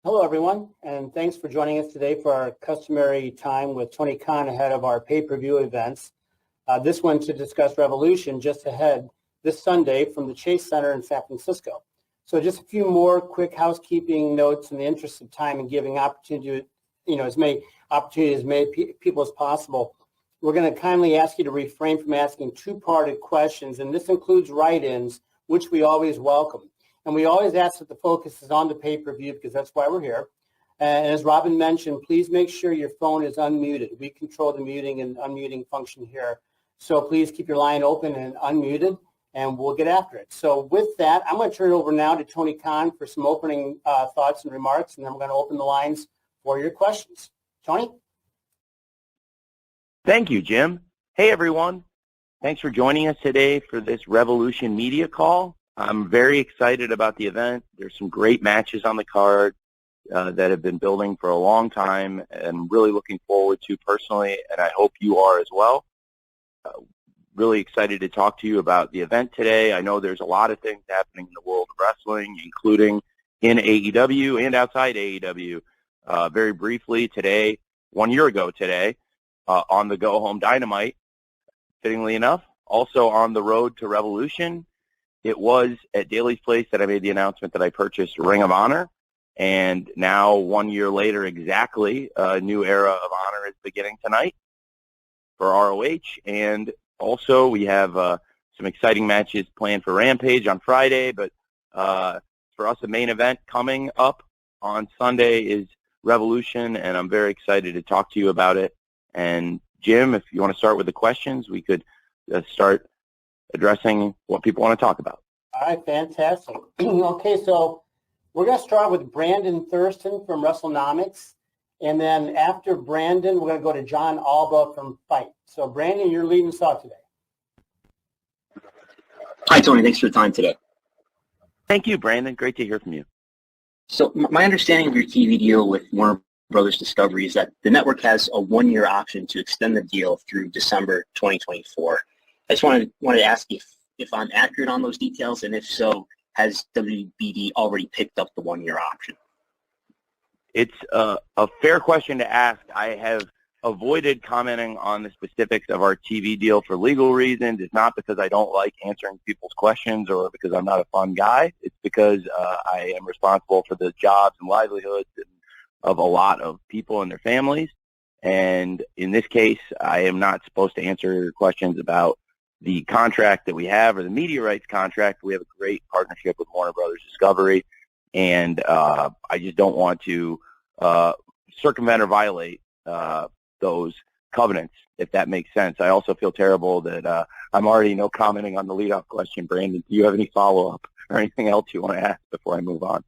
Hello, everyone, and thanks for joining us today for our customary time with Tony Khan ahead of our pay-per-view events. This one to discuss Revolution just ahead this Sunday from the Chase Center in San Francisco. So just a few more quick housekeeping notes in the interest of time and giving opportunity to, as many opportunities as many people as possible. We're going to kindly ask you to refrain from asking two-parted questions, and this includes write-ins, which we always welcome. And we always ask that the focus is on the pay-per-view because that's why we're here. And as Robin mentioned, please make sure your phone is unmuted. We control the muting and unmuting function here. So please keep your line open and unmuted, and we'll get after it. So with that, I'm going to turn it over now to Tony Khan for some opening thoughts and remarks, and then we're going to open the lines for your questions. Tony? Thank you, Jim. Hey, everyone. Thanks for joining us today for this Revolution media call. I'm very excited about the event. There's some great matches on the card that have been building for a long time and really looking forward to personally, and I hope you are as well. Really excited to talk to you about the event today. I know there's a lot of things happening in the world of wrestling, including in AEW and outside AEW. Very briefly today, 1 year ago today, on the Go Home Dynamite, fittingly enough, also on the road to Revolution, it was at Daly's Place that I made the announcement that I purchased Ring of Honor, and now 1 year later exactly, a new era of honor is beginning tonight for ROH, and also we have some exciting matches planned for Rampage on Friday, but for us, the main event coming up on Sunday is Revolution, and I'm very excited to talk to you about it. And Jim, if you want to start with the questions, we could start addressing what people want to talk about. All right, fantastic. Okay, so we're going to start with Brandon Thurston from WrestleNomics, and then after Brandon, we're going to go to John Alba from Fight. So, Brandon, you're leading us off today. Hi, Tony. Thanks for the time today. Thank you, Brandon. Great to hear from you. So, my understanding of your TV deal with Warner Brothers Discovery is that the network has a 1-year option to extend the deal through December 2024. I just wanted to ask if I'm accurate on those details, and if so, has WBD already picked up the 1-year option? It's a fair question to ask. I have avoided commenting on the specifics of our TV deal for legal reasons. It's not because I don't like answering people's questions or because I'm not a fun guy. It's because I am responsible for the jobs and livelihoods of a lot of people and their families. And in this case, I am not supposed to answer questions about the contract that we have or the media rights contract. We have a great partnership with Warner Brothers Discovery, and I just don't want to circumvent or violate those covenants, if that makes sense. I also feel terrible that I'm already commenting on the leadoff question. Brandon, do you have any follow-up or anything else you want to ask before I move on?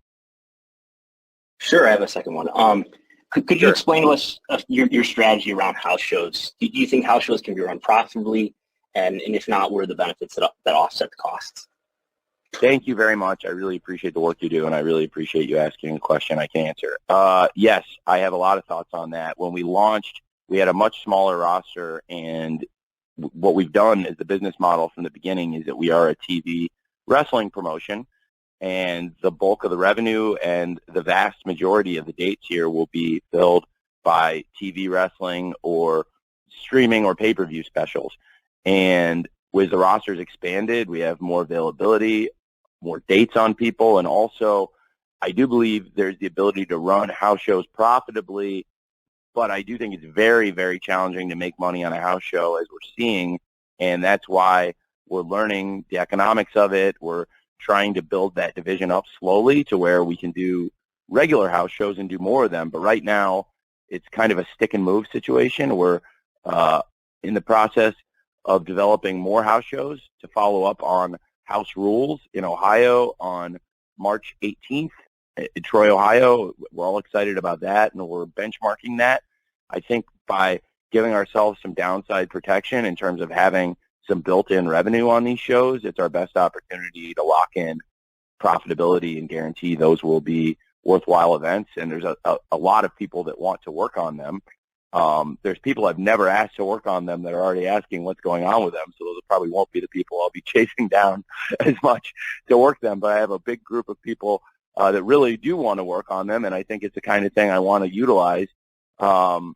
Sure, I have a second one. Could you explain to us your strategy around house shows? Do you think house shows can be run profitably? And if not, what are the benefits that offset the costs? Thank you very much. I really appreciate the work you do, and I really appreciate you asking a question I can answer. Yes, I have a lot of thoughts on that. When we launched, we had a much smaller roster, and what we've done as the business model from the beginning is that we are a TV wrestling promotion, and the bulk of the revenue and the vast majority of the dates here will be filled by TV wrestling or streaming or pay-per-view specials. And with the rosters expanded, we have more availability, more dates on people, and also I do believe there's the ability to run house shows profitably, but I do think it's very, very challenging to make money on a house show as we're seeing, and that's why we're learning the economics of it. We're trying to build that division up slowly to where we can do regular house shows and do more of them. But right now, it's kind of a stick and move situation. We're in the process of developing more house shows to follow up on House Rules in Ohio on March 18th in Troy, Ohio. We're all excited about that, and we're benchmarking that. I think by giving ourselves some downside protection in terms of having some built-in revenue on these shows, it's our best opportunity to lock in profitability and guarantee those will be worthwhile events. And there's a lot of people that want to work on them. There's people I've never asked to work on them that are already asking what's going on with them, so those probably won't be the people I'll be chasing down as much to work them. But I have a big group of people that really do want to work on them, and I think it's the kind of thing I want to utilize, to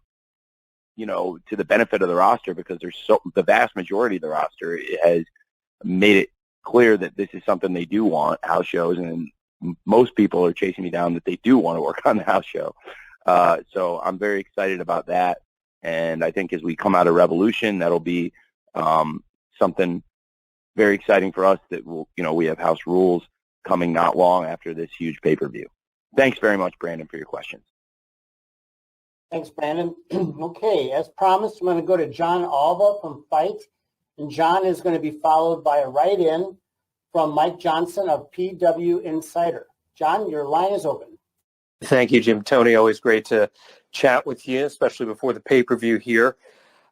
the benefit of the roster, because the vast majority of the roster has made it clear that this is something they do want, house shows, and most people are chasing me down that they do want to work on the house show. So I'm very excited about that, and I think as we come out of Revolution, that'll be something very exciting for us that we have House Rules coming not long after this huge pay-per-view. Thanks very much, Brandon, for your questions. Thanks, Brandon. Okay, as promised, I'm going to go to John Alva from Fight, and John is going to be followed by a write-in from Mike Johnson of PW Insider. John, your line is open. Thank you, Jim. Tony, always great to chat with you, especially before the pay-per-view here.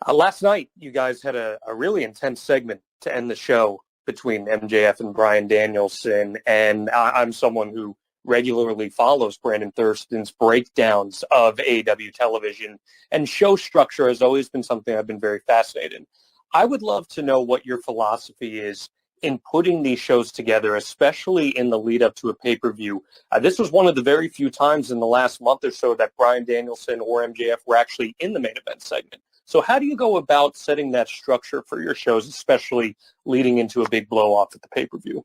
Last night, you guys had a really intense segment to end the show between MJF and Bryan Danielson, and I'm someone who regularly follows Brandon Thurston's breakdowns of AEW television, and show structure has always been something I've been very fascinated in. I would love to know what your philosophy is in putting these shows together, especially in the lead up to a pay-per-view. This was one of the very few times in the last month or so that Bryan Danielson or MJF were actually in the main event segment. So how do you go about setting that structure for your shows, especially leading into a big blow-off at the pay-per-view?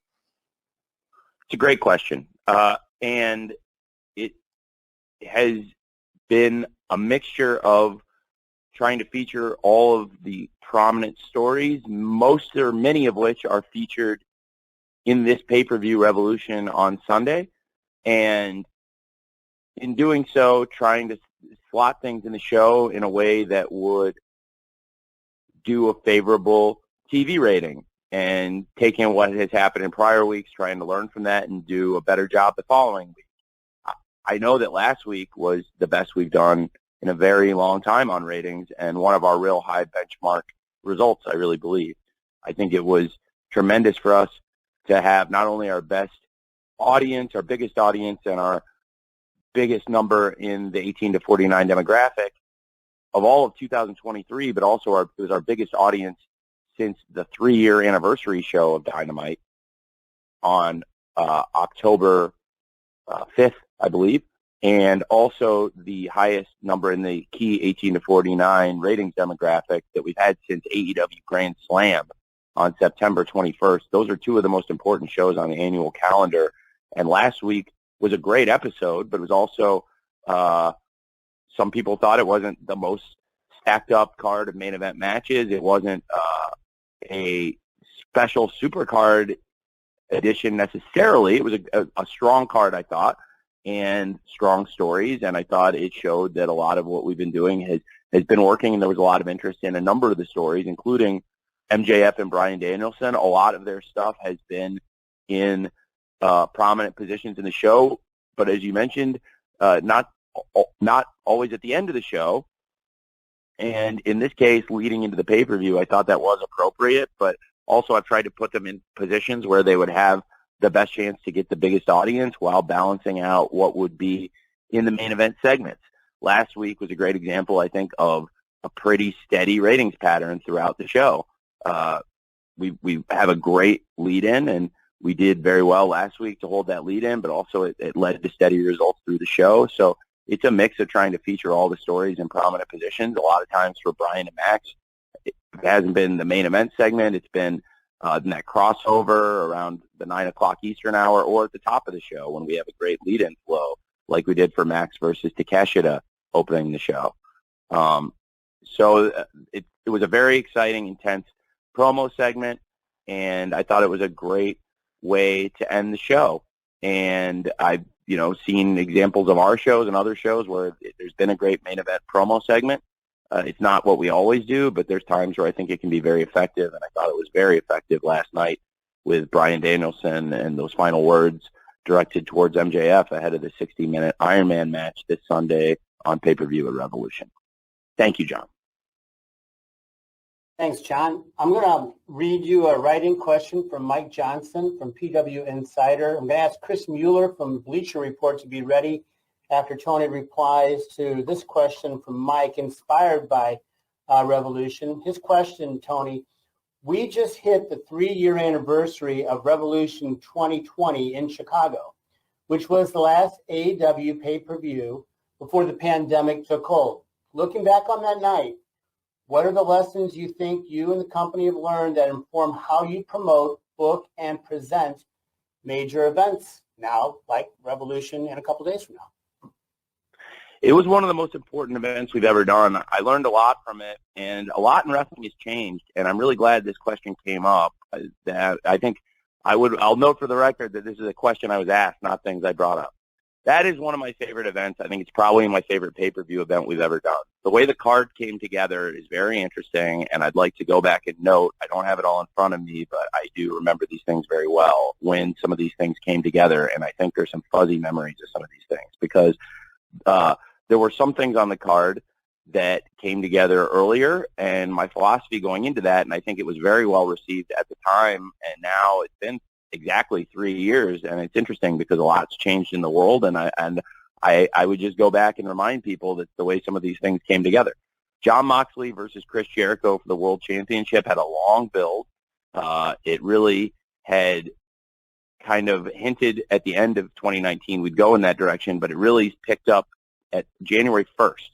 It's a great question. And it has been a mixture of trying to feature all of the prominent stories, most or many of which are featured in this pay-per-view Revolution on Sunday. And in doing so, trying to slot things in the show in a way that would do a favorable TV rating, and taking what has happened in prior weeks, trying to learn from that and do a better job the following week. I know that last week was the best we've done in a very long time on ratings, and one of our real high benchmark results, I really believe. I think it was tremendous for us to have not only our best audience, our biggest audience, and our biggest number in the 18 to 49 demographic of all of 2023, but also it was our biggest audience since the 3-year anniversary show of Dynamite on October 5th, I believe, and also the highest number in the key 18 to 49 ratings demographic that we've had since AEW Grand Slam on September 21st. Those are two of the most important shows on the annual calendar, and last week was a great episode, but it was also some people thought it wasn't the most stacked up card of main event matches. It wasn't a special super card edition necessarily. It was a strong card, I thought, and strong stories, and I thought it showed that a lot of what we've been doing has been working, and there was a lot of interest in a number of the stories, including MJF and Bryan Danielson. A lot of their stuff has been in prominent positions in the show, but as you mentioned, not always at the end of the show. And in this case, leading into the pay-per-view, I thought that was appropriate, but also I've tried to put them in positions where they would have the best chance to get the biggest audience while balancing out what would be in the main event segments. Last week was a great example, I think, of a pretty steady ratings pattern throughout the show. We have a great lead-in, and we did very well last week to hold that lead-in, but also it led to steady results through the show. So it's a mix of trying to feature all the stories in prominent positions. A lot of times for Bryan and Max, it hasn't been the main event segment. It's been in that crossover around the 9 o'clock Eastern hour, or at the top of the show when we have a great lead-in flow, like we did for Max versus Takeshita opening the show. So it was a very exciting, intense promo segment, and I thought it was a great way to end the show. And I've seen examples of our shows and other shows where there's been a great main event promo segment. It's not what we always do, but there's times where I think it can be very effective, and I thought it was very effective last night with Bryan Danielson and those final words directed towards MJF ahead of the 60-minute Iron Man match this Sunday on pay-per-view at Revolution. Thank you, John. Thanks, John. I'm going to read you a writing question from Mike Johnson from PW Insider. I'm going to ask Chris Mueller from Bleacher Report to be ready after Tony replies to this question from Mike, inspired by Revolution. His question, Tony: we just hit the 3-year anniversary of Revolution 2020 in Chicago. which was the last AEW pay-per-view before the pandemic took hold. Looking back on that night, what are the lessons you think you and the company have learned that inform how you promote, book, and present major events now, like Revolution in a couple days from now? It was one of the most important events we've ever done. I learned a lot from it, and a lot in wrestling has changed, and I'm really glad this question came up. That I think I'll note for the record that this is a question I was asked, not things I brought up. That is one of my favorite events. I think it's probably my favorite pay-per-view event we've ever done. The way the card came together is very interesting, and I'd like to go back and note, I don't have it all in front of me, but I do remember these things very well when some of these things came together, and I think there's some fuzzy memories of some of these things because there were some things on the card that came together earlier, and my philosophy going into that, and I think it was very well received at the time, and now it's been exactly 3 years, and it's interesting because a lot's changed in the world, and I would just go back and remind people that the way some of these things came together. Jon Moxley versus Chris Jericho for the World Championship had a long build. It really had kind of hinted at the end of 2019 we'd go in that direction, but it really picked up at January 1st.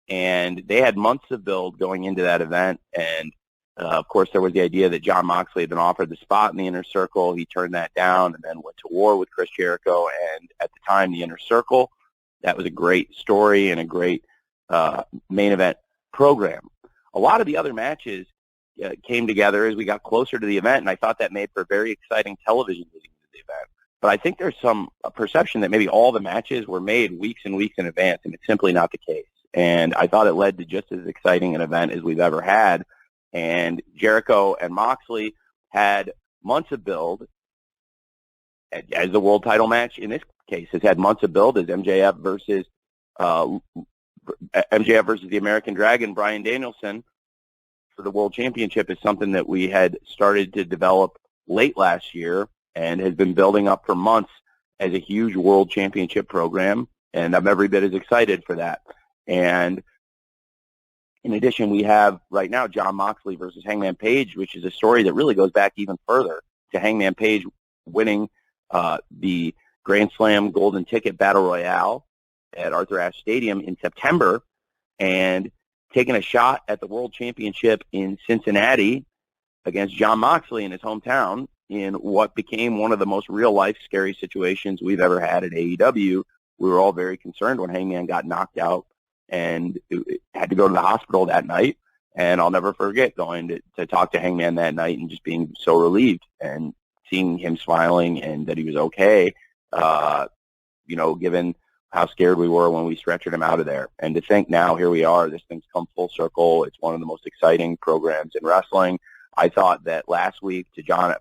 And they had months of build going into that event, and of course, there was the idea that Jon Moxley had been offered the spot in the Inner Circle. He turned that down and then went to war with Chris Jericho. And at the time, the Inner Circle, that was a great story and a great main event program. A lot of the other matches came together as we got closer to the event, and I thought that made for a very exciting television leading to the event. But I think there's some perception that maybe all the matches were made weeks and weeks in advance, and it's simply not the case. And I thought it led to just as exciting an event as we've ever had. And Jericho and Moxley had months of build, as the world title match in this case has had months of build as MJF versus the American Dragon, Bryan Danielson, for the World Championship is something that we had started to develop late last year and has been building up for months as a huge World Championship program, and I'm every bit as excited for that. And in addition, we have right now Jon Moxley versus Hangman Page, which is a story that really goes back even further to Hangman Page winning the Grand Slam Golden Ticket Battle Royale at Arthur Ashe Stadium in September and taking a shot at the World Championship in Cincinnati against Jon Moxley in his hometown in what became one of the most real-life scary situations we've ever had at AEW. We were all very concerned when Hangman got knocked out and had to go to the hospital that night. And I'll never forget going to talk to Hangman that night and just being so relieved and seeing him smiling and that he was okay, given how scared we were when we stretchered him out of there. And to think now, here we are, this thing's come full circle. It's one of the most exciting programs in wrestling. I thought that last week to John,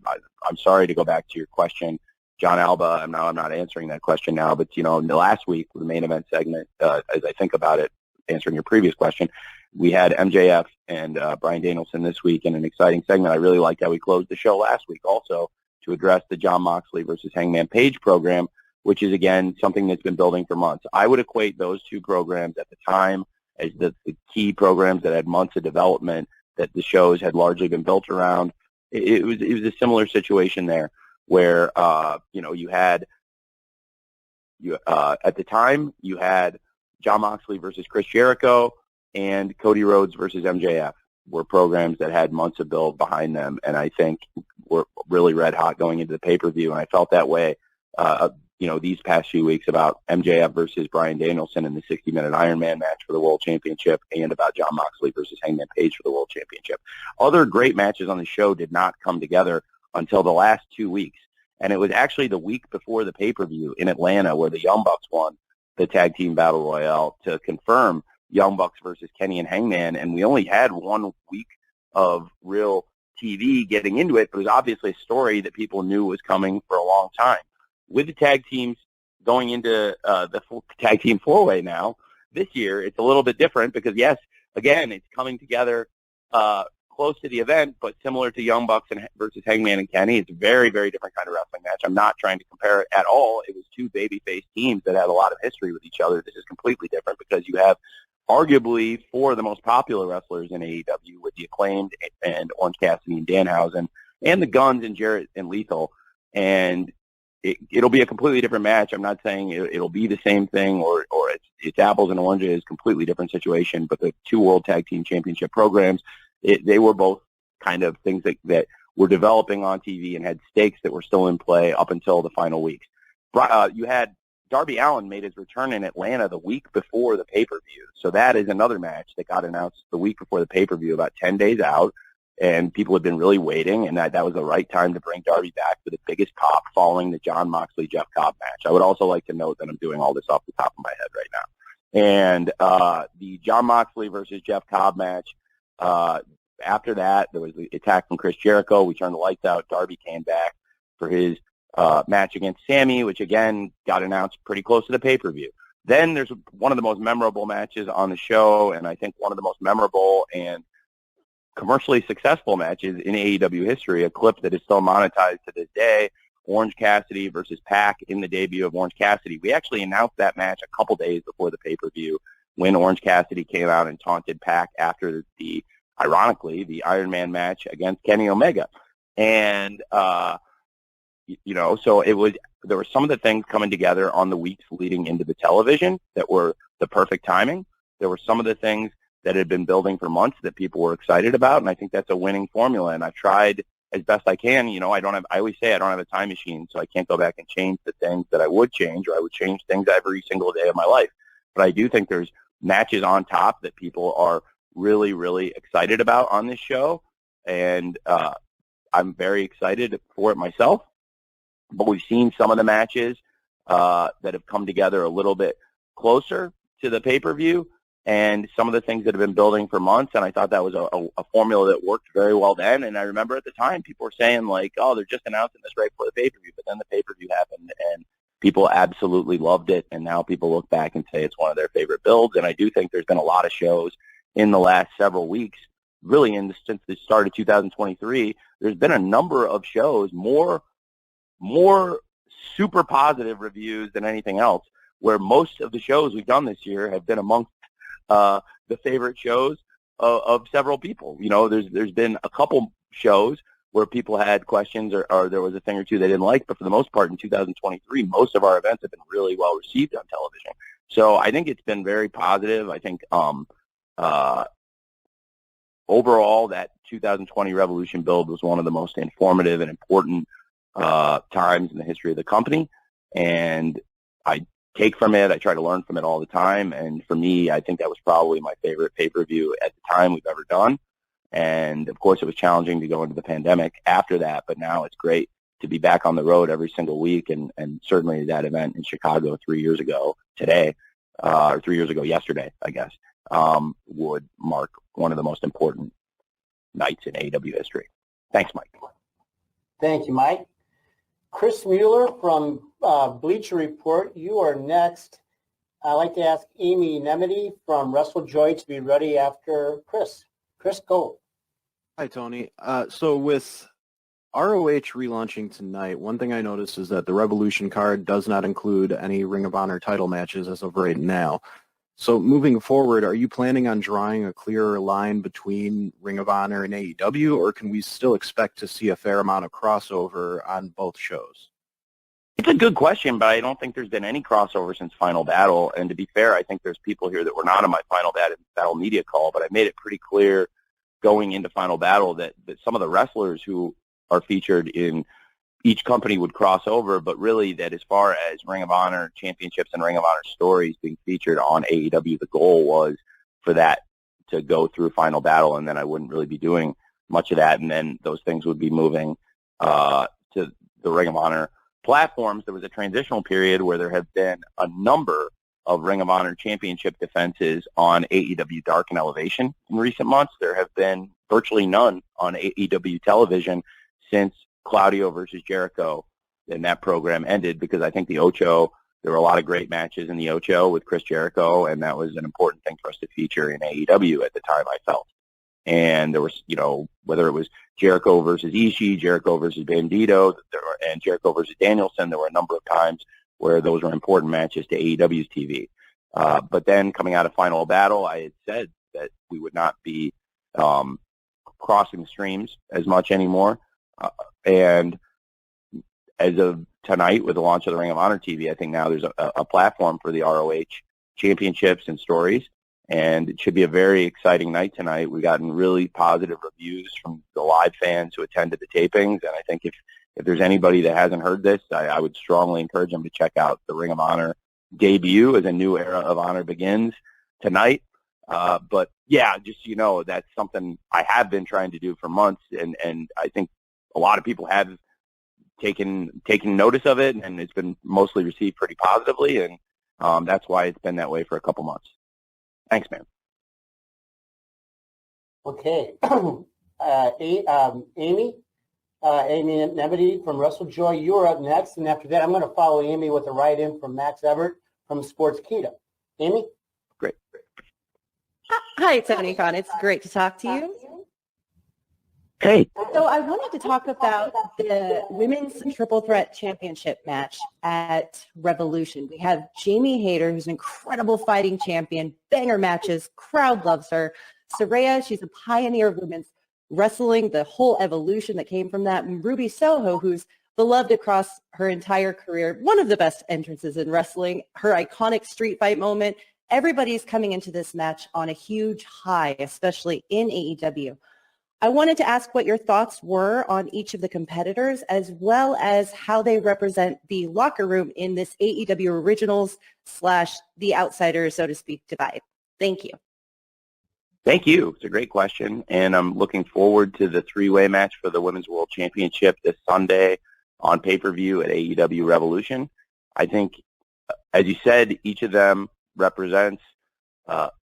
I'm sorry to go back to your question, John Alba, I'm not answering that question now, but, last week, the main event segment, as I think about it, answering your previous question, we had MJF and Bryan Danielson this week in an exciting segment. I really liked how we closed the show last week also to address the Jon Moxley versus Hangman Page program, which is, again, something that's been building for months. I would equate those two programs at the time as the key programs that had months of development that the shows had largely been built around. It was a similar situation there where, you had at the time, you had Jon Moxley versus Chris Jericho and Cody Rhodes versus MJF were programs that had months of build behind them, and I think were really red hot going into the pay-per-view, and I felt that way, these past few weeks about MJF versus Bryan Danielson in the 60-minute Iron Man match for the World Championship and about Jon Moxley versus Hangman Page for the World Championship. Other great matches on the show did not come together until the last 2 weeks, and it was actually the week before the pay-per-view in Atlanta where the Young Bucks won the Tag Team Battle Royale to confirm Young Bucks versus Kenny and Hangman, and we only had 1 week of real TV getting into it, but it was obviously a story that people knew was coming for a long time. With the tag teams going into the full tag team four-way now, this year it's a little bit different because, yes, again, it's coming together close to the event, but similar to Young Bucks versus Hangman and Kenny. It's a very, very different kind of wrestling match. I'm not trying to compare it at all. It was two babyface teams that had a lot of history with each other. This is completely different because you have arguably four of the most popular wrestlers in AEW with the Acclaimed and Orange Cassidy and Danhausen and the Guns and Jarrett and Lethal. And it'll be a completely different match. I'm not saying it'll be the same thing or it's apples and oranges, completely different situation. But the two World Tag Team Championship programs, they were both kind of things that were developing on TV and had stakes that were still in play up until the final weeks. You had Darby Allin made his return in Atlanta the week before the pay-per-view. So that is another match that got announced the week before the pay-per-view, about 10 days out. And people had been really waiting, and that was the right time to bring Darby back for the biggest pop following the Jon Moxley-Jeff Cobb match. I would also like to note that I'm doing all this off the top of my head right now. And the Jon Moxley versus Jeff Cobb match, after that, there was the attack from Chris Jericho. We turned the lights out. Darby came back for his match against Sammy, which, again, got announced pretty close to the pay-per-view. Then there's one of the most memorable matches on the show, and I think one of the most memorable and commercially successful matches in AEW history, a clip that is still monetized to this day, Orange Cassidy versus Pac in the debut of Orange Cassidy. We actually announced that match a couple days before the pay-per-view when Orange Cassidy came out and taunted Pac after ironically, the Iron Man match against Kenny Omega. And, so there were some of the things coming together on the weeks leading into the television that were the perfect timing. There were some of the things that had been building for months that people were excited about, and I think that's a winning formula. And I've tried as best I can. I always say I don't have a time machine, so I can't go back and change the things that I would change, or I would change things every single day of my life. But I do think there's matches on top that people are really, really excited about on this show, and I'm very excited for it myself. But we've seen some of the matches that have come together a little bit closer to the pay-per-view, and some of the things that have been building for months, and I thought that was a formula that worked very well then. And I remember at the time people were saying, like, oh, they're just announcing this right before the pay-per-view, but then the pay-per-view happened, and people absolutely loved it, and now people look back and say it's one of their favorite builds. And I do think there's been a lot of shows in the last several weeks, really since the start of 2023, there's been a number of shows, more super positive reviews than anything else, where most of the shows we've done this year have been amongst the favorite shows of several people. There's been a couple shows where people had questions or there was a thing or two they didn't like, but for the most part in 2023, most of our events have been really well received on television. So I think it's been very positive. I think overall that 2020 Revolution build was one of the most informative and important times in the history of the company, and I take from it. I try to learn from it all the time, and for me, I think that was probably my favorite pay-per-view at the time we've ever done. And of course, it was challenging to go into the pandemic after that, but now it's great to be back on the road every single week, and certainly that event in Chicago 3 years ago today, or 3 years ago yesterday, I guess, would mark one of the most important nights in AEW history. Thanks, Mike. Thank you, Mike. Chris Mueller from Bleacher Report, you are next. I'd like to ask Amy Nemedy from WrestleJoy to be ready after Chris. Chris, go. Hi, Tony. So with ROH relaunching tonight, one thing I noticed is that the Revolution card does not include any Ring of Honor title matches as of right now. So moving forward, are you planning on drawing a clearer line between Ring of Honor and AEW, or can we still expect to see a fair amount of crossover on both shows? It's a good question, but I don't think there's been any crossover since Final Battle. And to be fair, I think there's people here that were not on my Final Battle media call, but I made it pretty clear going into Final Battle that some of the wrestlers who are featured in each company would cross over, but really that as far as Ring of Honor championships and Ring of Honor stories being featured on AEW, the goal was for that to go through Final Battle, and then I wouldn't really be doing much of that, and then those things would be moving to the Ring of Honor platforms. There was a transitional period where there have been a number of Ring of Honor championship defenses on AEW Dark and Elevation in recent months. There have been virtually none on AEW television since Claudio versus Jericho, and that program ended because I think the Ocho, there were a lot of great matches in the Ocho with Chris Jericho, and that was an important thing for us to feature in AEW at the time, I felt. And there was, whether it was Jericho versus Ishii, Jericho versus Bandito, and Jericho versus Danielson, there were a number of times where those were important matches to AEW's TV. But then coming out of Final Battle, I had said that we would not be crossing streams as much anymore. And as of tonight with the launch of the Ring of Honor TV, I think now there's a platform for the ROH championships and stories, and it should be a very exciting night tonight. We've gotten really positive reviews from the live fans who attended the tapings, and I think if there's anybody that hasn't heard this, I would strongly encourage them to check out the Ring of Honor debut as a new era of honor begins tonight. But yeah, just, that's something I have been trying to do for months, and I think a lot of people have taken notice of it, and it's been mostly received pretty positively, and that's why it's been that way for a couple months. Thanks, man. Okay. Amy Nebedy from WrestleJoy, you're up next, and after that, I'm going to follow Amy with a write-in from Max Everett from Sportskeeda. Amy? Great. Hi, Tony Khan. It's great to talk to you. Hey. So I wanted to talk about the Women's Triple Threat Championship match at Revolution. We have Jamie Hayter, who's an incredible fighting champion, banger matches, crowd loves her. Saraya, she's a pioneer of women's wrestling, the whole evolution that came from that. And Ruby Soho, who's beloved across her entire career, one of the best entrances in wrestling, her iconic street fight moment. Everybody's coming into this match on a huge high, especially in AEW. I wanted to ask what your thoughts were on each of the competitors, as well as how they represent the locker room in this AEW Originals / the Outsiders, so to speak, divide. Thank you. Thank you. It's a great question, and I'm looking forward to the three-way match for the Women's World Championship this Sunday on pay-per-view at AEW Revolution. I think, as you said, each of them represents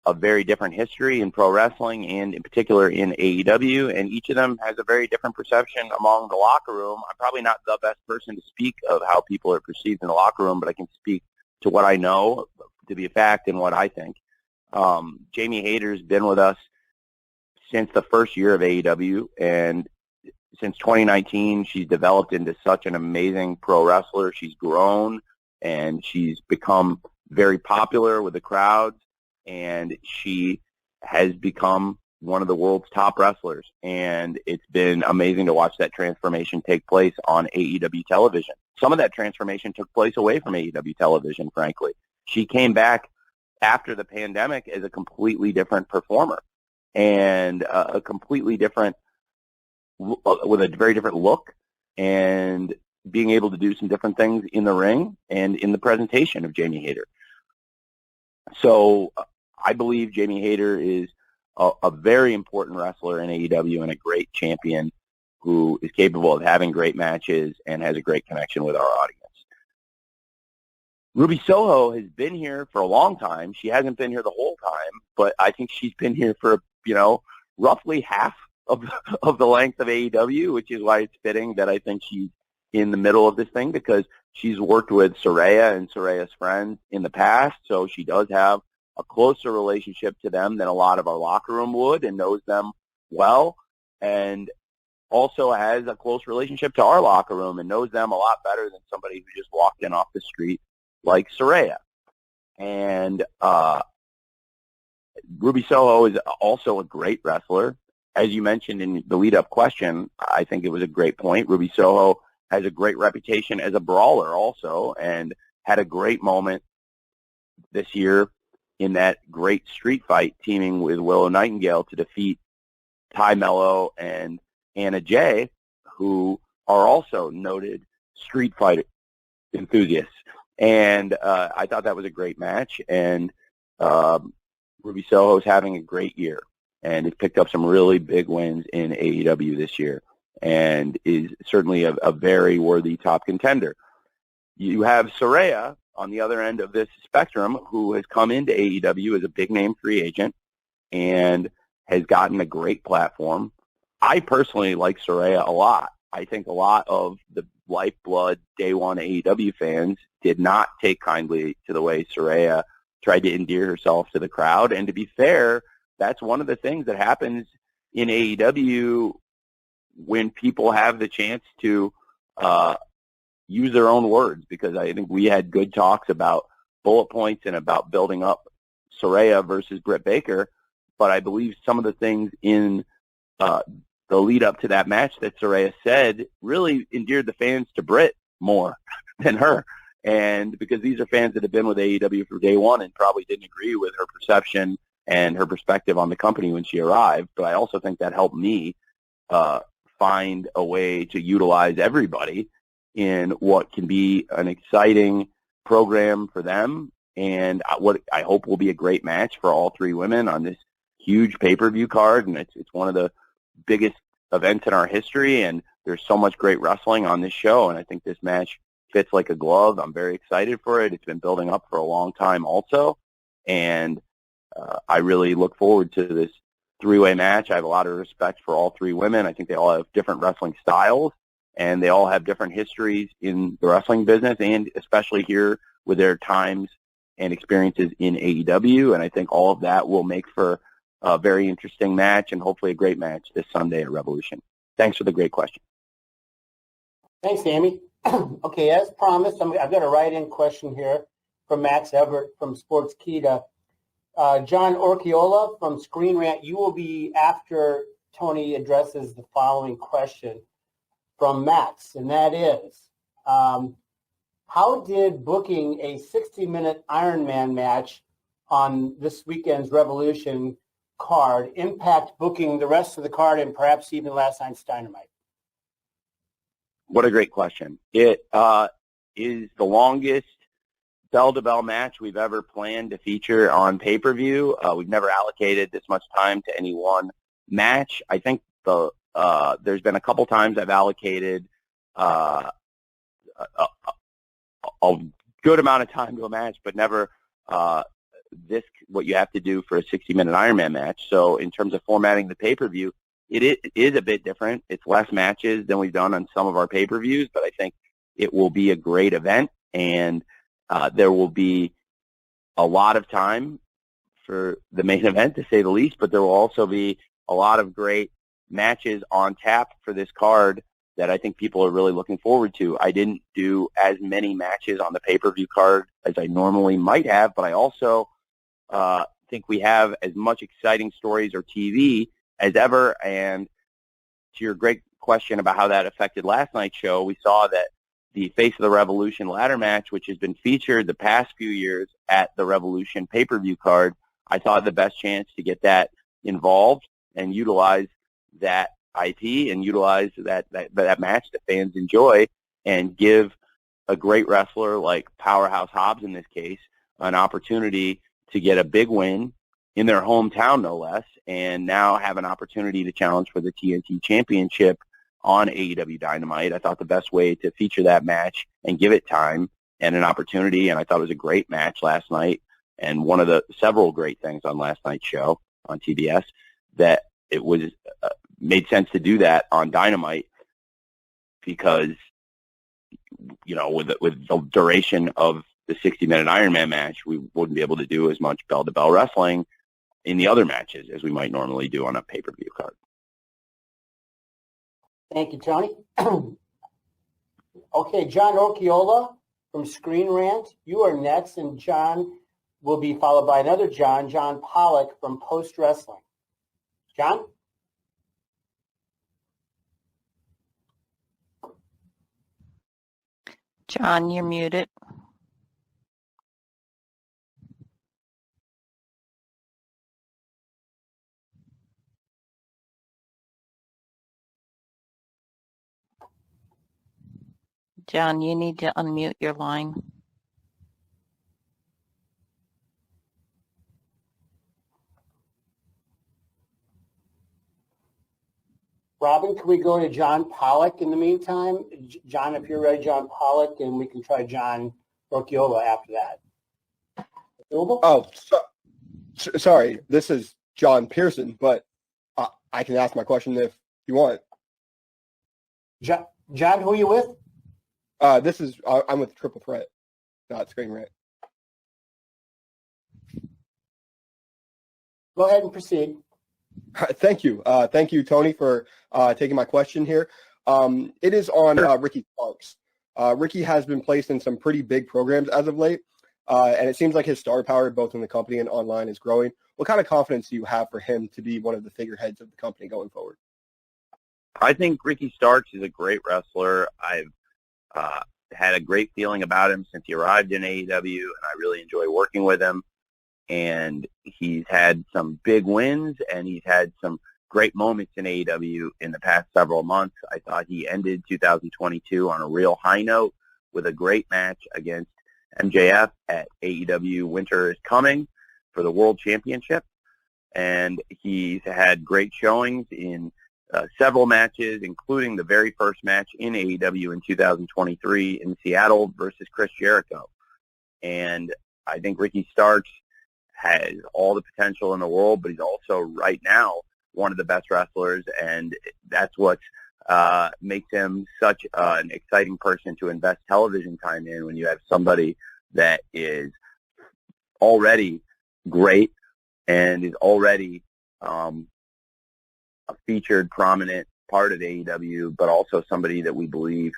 a very different history in pro wrestling and in particular in AEW, and each of them has a very different perception among the locker room. I'm probably not the best person to speak of how people are perceived in the locker room, but I can speak to what I know to be a fact and what I think. Jamie Hayter's been with us since the first year of AEW, and since 2019, she's developed into such an amazing pro wrestler. She's grown, and she's become very popular with the crowds, and she has become one of the world's top wrestlers. And it's been amazing to watch that transformation take place on AEW television. Some of that transformation took place away from AEW television, frankly. She came back after the pandemic as a completely different performer and a completely different, with a very different look, and being able to do some different things in the ring and in the presentation of Jamie Hayter. So I believe Jamie Hayter is a very important wrestler in AEW and a great champion who is capable of having great matches and has a great connection with our audience. Ruby Soho has been here for a long time. She hasn't been here the whole time, but I think she's been here for, roughly half of the length of AEW, which is why it's fitting that I think she's in the middle of this thing, because she's worked with Saraya and Saraya's friends in the past, so she does have a closer relationship to them than a lot of our locker room would, and knows them well, and also has a close relationship to our locker room and knows them a lot better than somebody who just walked in off the street like Saraya. And Ruby Soho is also a great wrestler. As you mentioned in the lead-up question, I think it was a great point. Ruby Soho has a great reputation as a brawler also, and had a great moment this year in that great street fight teaming with Willow Nightingale to defeat Ty Mello and Anna Jay, who are also noted street fight enthusiasts. And I thought that was a great match, and Ruby Soho's having a great year, and has picked up some really big wins in AEW this year, and is certainly a very worthy top contender. You have Saraya on the other end of this spectrum, who has come into AEW as a big-name free agent and has gotten a great platform. I personally like Saraya a lot. I think a lot of the lifeblood day one AEW fans did not take kindly to the way Saraya tried to endear herself to the crowd. And to be fair, that's one of the things that happens in AEW when people have the chance to use their own words, because I think we had good talks about bullet points and about building up Saraya versus Britt Baker, but I believe some of the things in the lead up to that match that Saraya said really endeared the fans to Britt more than her. And because these are fans that have been with AEW from day one and probably didn't agree with her perception and her perspective on the company when she arrived. But I also think that helped me find a way to utilize everybody in what can be an exciting program for them, and what I hope will be a great match for all three women on this huge pay-per-view card. And it's one of the biggest events in our history, and there's so much great wrestling on this show, and I think this match fits like a glove. I'm very excited for it. It's been building up for a long time also, and I really look forward to this three-way match. I have a lot of respect for all three women. I think they all have different wrestling styles, and they all have different histories in the wrestling business, and especially here with their times and experiences in AEW. And I think all of that will make for a very interesting match and hopefully a great match this Sunday at Revolution. Thanks for the great question. Thanks, Amy. Okay, as promised, I've got a write-in question here from Max Everett from Sportskeeda. John Orchiola from Screen Rant, you will be after Tony addresses the following question from Max, and that is, how did booking a 60-minute Ironman match on this weekend's Revolution card impact booking the rest of the card and perhaps even last night's Dynamite? What a great question. It is the longest bell-to-bell match we've ever planned to feature on pay-per-view. We've never allocated this much time to any one match. I think there's been a couple times I've allocated a good amount of time to a match, but never what you have to do for a 60-minute Ironman match. So in terms of formatting the pay-per-view, it is a bit different. It's less matches than we've done on some of our pay-per-views, but I think it will be a great event, and there will be a lot of time for the main event, to say the least, but there will also be a lot of great matches on tap for this card that I think people are really looking forward to. I didn't do as many matches on the pay-per-view card as I normally might have, but I also think we have as much exciting stories or TV as ever. And to your great question about how that affected last night's show, we saw that the Face of the Revolution ladder match, which has been featured the past few years at the Revolution pay-per-view card, I thought the best chance to get that involved and utilize that IP and utilize that match that fans enjoy, and give a great wrestler like Powerhouse Hobbs in this case an opportunity to get a big win in their hometown, no less, and now have an opportunity to challenge for the TNT Championship on AEW Dynamite. I thought the best way to feature that match and give it time and an opportunity, and I thought it was a great match last night, and one of the several great things on last night's show on TBS, that it was made sense to do that on Dynamite, because, you know, with the duration of the 60-minute Ironman match, we wouldn't be able to do as much bell-to-bell wrestling in the other matches as we might normally do on a pay-per-view card. Thank you, Tony. Okay, John Orchiola from Screen Rant, you are next, and John will be followed by another John Pollock from Post Wrestling. John? John, you're muted. John, you need to unmute your line. Robin, can we go to John Pollock in the meantime? John, if you're ready, John Pollock, and we can try John Orchiola after that. Doable? Oh, sorry. This is John Pearson, but I can ask my question if you want. John, who are you with? I'm with Triple Threat, not Screen Rant. Go ahead and proceed. Thank you. Thank you, Tony, for taking my question here. It is on Ricky Starks. Ricky has been placed in some pretty big programs as of late, and it seems like his star power, both in the company and online, is growing. What kind of confidence do you have for him to be one of the figureheads of the company going forward? I think Ricky Starks is a great wrestler. I've had a great feeling about him since he arrived in AEW, and I really enjoy working with him. And he's had some big wins, and he's had some great moments in AEW in the past several months. I thought he ended 2022 on a real high note with a great match against MJF at AEW Winter is Coming for the World Championship. And he's had great showings in several matches, including the very first match in AEW in 2023 in Seattle versus Chris Jericho. And I think Ricky Starks has all the potential in the world, but he's also right now one of the best wrestlers, and that's what makes him such an exciting person to invest television time in, when you have somebody that is already great and is already a featured, prominent part of AEW, but also somebody that we believe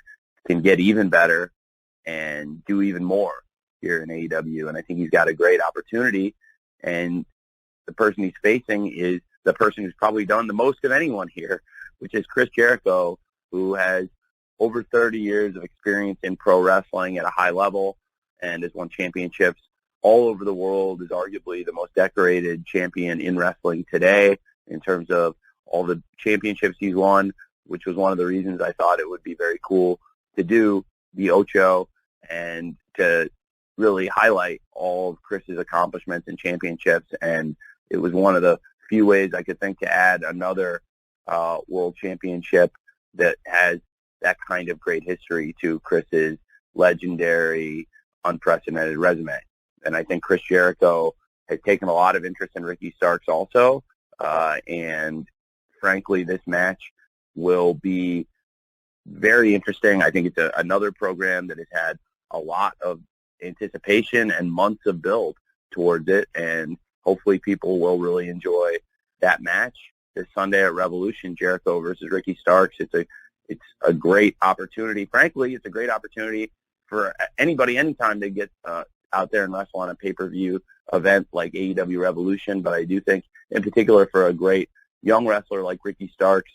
can get even better and do even more here in AEW. And I think he's got a great opportunity, and the person he's facing is the person who's probably done the most of anyone here, which is Chris Jericho, who has over 30 years of experience in pro wrestling at a high level and has won championships all over the world, is arguably the most decorated champion in wrestling today in terms of all the championships he's won, which was one of the reasons I thought it would be very cool to do the Ocho and to really highlight all of Chris's accomplishments and championships. And it was one of the few ways I could think to add another world championship that has that kind of great history to Chris's legendary, unprecedented resume. And I think Chris Jericho has taken a lot of interest in Ricky Starks also. And frankly, this match will be very interesting. I think it's another program that has had a lot of anticipation and months of build towards it. And hopefully people will really enjoy that match this Sunday at Revolution, Jericho versus Ricky Starks. It's a great opportunity. Frankly, it's a great opportunity for anybody, anytime they get out there and wrestle on a pay-per-view event like AEW Revolution. But I do think, in particular, for a great young wrestler like Ricky Starks,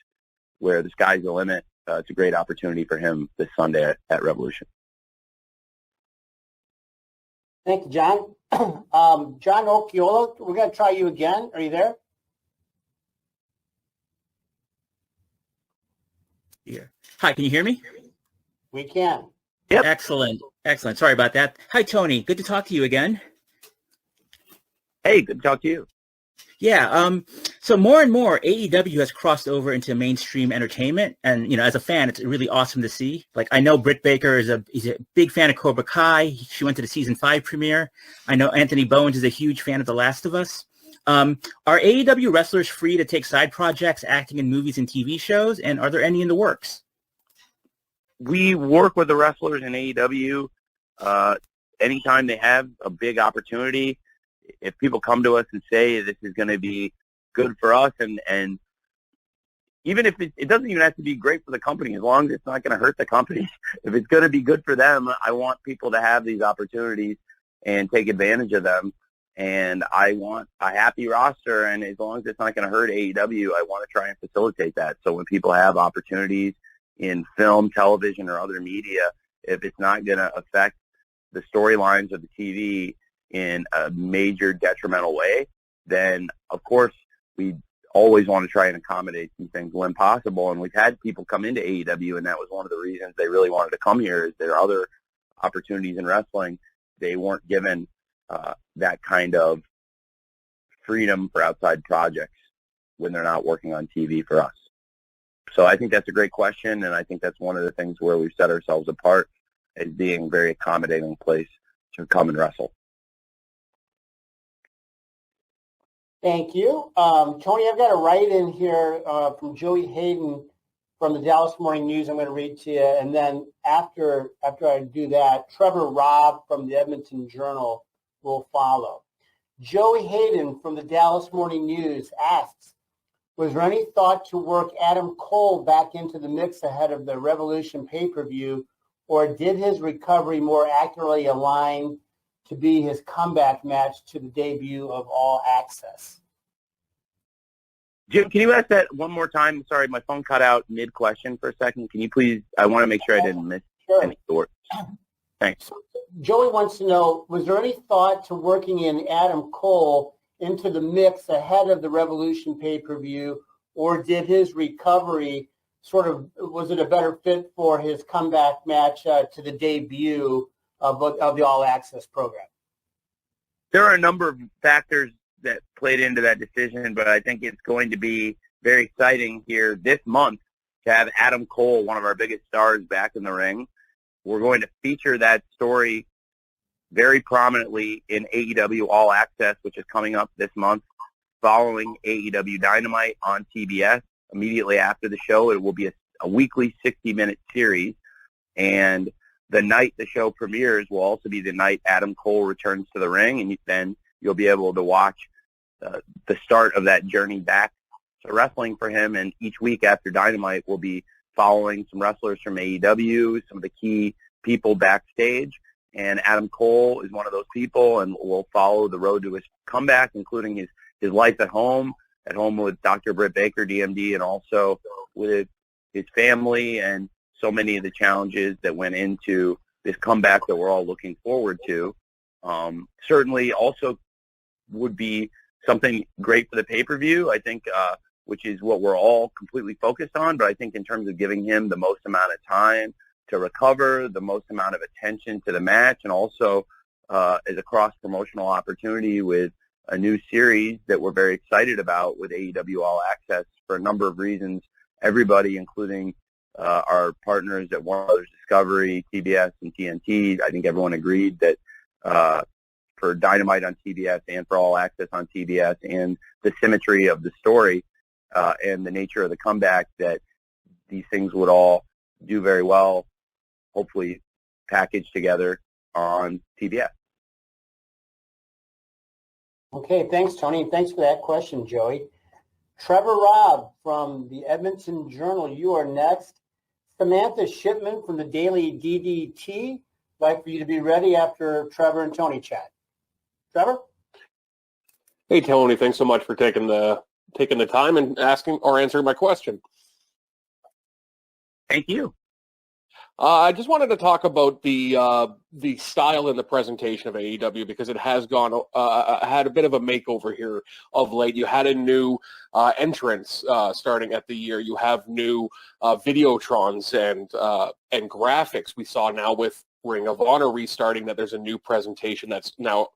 where the sky's the limit, it's a great opportunity for him this Sunday at Revolution. Thank you, John. John Occhiola, we're going to try you again. Are you there? Here. Hi, can you hear me? We can. Yep. Excellent. Excellent. Sorry about that. Hi, Tony. Good to talk to you again. Hey, good to talk to you. Yeah. So more and more AEW has crossed over into mainstream entertainment. And, you know, as a fan, it's really awesome to see. Like, I know Britt Baker he's a big fan of Cobra Kai. She went to the season 5 premiere. I know Anthony Bowens is a huge fan of The Last of Us. Are AEW wrestlers free to take side projects, acting in movies and TV shows? And are there any in the works? We work with the wrestlers in AEW anytime they have a big opportunity. If people come to us and say this is going to be good for us, and even if it doesn't even have to be great for the company, as long as it's not going to hurt the company, if it's going to be good for them, I want people to have these opportunities and take advantage of them. And I want a happy roster, and as long as it's not going to hurt AEW, I want to try and facilitate that. So when people have opportunities in film, television, or other media, if it's not going to affect the storylines of the TV in a major detrimental way, then of course we always want to try and accommodate these things when possible. And we've had people come into AEW, and that was one of the reasons they really wanted to come here, is there are other opportunities in wrestling. They weren't given that kind of freedom for outside projects when they're not working on TV for us. So I think that's a great question, and I think that's one of the things where we've set ourselves apart as being a very accommodating place to come and wrestle. Thank you. Tony, I've got a write-in here from Joey Hayden from the Dallas Morning News I'm going to read to you. And then after I do that, Trevor Robb from the Edmonton Journal will follow. Joey Hayden from the Dallas Morning News asks, was there any thought to work Adam Cole back into the mix ahead of the Revolution pay-per-view, or did his recovery more accurately align to be his comeback match to the debut of All Access? Jim, can you ask that one more time? Sorry, my phone cut out mid-question for a second. Can you please, I want to make sure I didn't miss Sure. any sort. Thanks. Joey wants to know, was there any thought to working in Adam Cole into the mix ahead of the Revolution pay-per-view, or did his recovery was it a better fit for his comeback match to the debut of the All Access program? There are a number of factors that played into that decision, but I think it's going to be very exciting here this month to have Adam Cole, one of our biggest stars, back in the ring. We're going to feature that story very prominently in AEW All Access, which is coming up this month, following AEW Dynamite on TBS. Immediately after the show, it will be a weekly 60-minute series, and the night the show premieres will also be the night Adam Cole returns to the ring, and then you'll be able to watch the start of that journey back to wrestling for him. And each week after Dynamite, we'll be following some wrestlers from AEW, some of the key people backstage, and Adam Cole is one of those people, and we'll follow the road to his comeback, including his life at home with Dr. Britt Baker, DMD, and also with his family and so many of the challenges that went into this comeback that we're all looking forward to. Certainly also would be something great for the pay-per-view, I think, which is what we're all completely focused on. But I think in terms of giving him the most amount of time to recover, the most amount of attention to the match, and also as a cross-promotional opportunity with a new series that we're very excited about with AEW All Access for a number of reasons. Everybody, including our partners at Warner Brothers Discovery, TBS, and TNT, I think everyone agreed that for Dynamite on TBS and for All Access on TBS and the symmetry of the story and the nature of the comeback, that these things would all do very well, hopefully packaged together on TBS. Okay, thanks, Tony, and thanks for that question, Joey. Trevor Robb from the Edmonton Journal, you are next. Samantha Shipman from the Daily DDT, like for you to be ready after Trevor and Tony chat. Trevor? Hey, Tony, thanks so much for taking the time and asking or answering my question. Thank you. I just wanted to talk about the style and the presentation of AEW, because it has had a bit of a makeover here of late. You had a new entrance starting at the year. You have new videotrons and graphics. We saw now with Ring of Honor restarting that there's a new presentation that's now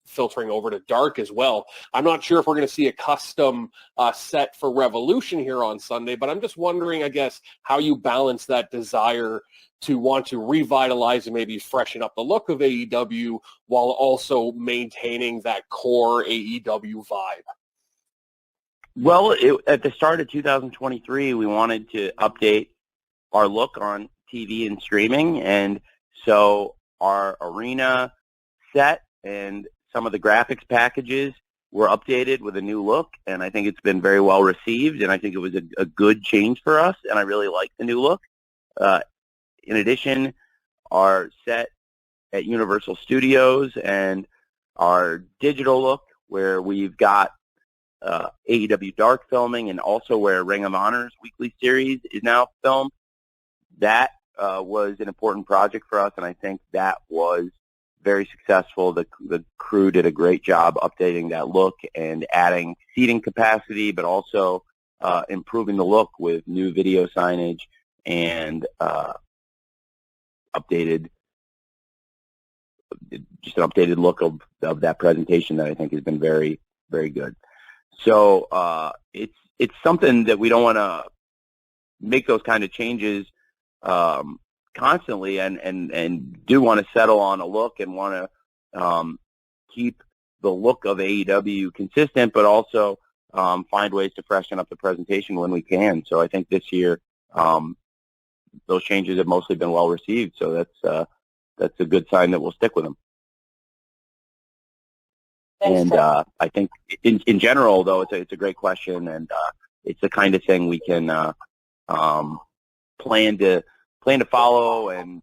filtering over to dark as well. I'm not sure if we're going to see a custom set for Revolution here on Sunday, but I'm just wondering, I guess, how you balance that desire to want to revitalize and maybe freshen up the look of AEW while also maintaining that core AEW vibe. Well, at the start of 2023, we wanted to update our look on TV and streaming, and so our arena set and some of the graphics packages were updated with a new look, and I think it's been very well received, and I think it was a good change for us, and I really like the new look. In addition, our set at Universal Studios and our digital look, where we've got AEW Dark filming, and also where Ring of Honor's weekly series is now filmed, that was an important project for us, and I think that was very successful. The crew did a great job updating that look and adding seating capacity, but also improving the look with new video signage and an updated look of that presentation that I think has been very, very good. So it's something that we don't want to make those kind of changes constantly, and do want to settle on a look and want to keep the look of AEW consistent, but also find ways to freshen up the presentation when we can. So I think this year those changes have mostly been well received. So that's a good sign that we'll stick with them. Thanks, and I think in general, though, it's a great question, and it's the kind of thing we can plan to follow. And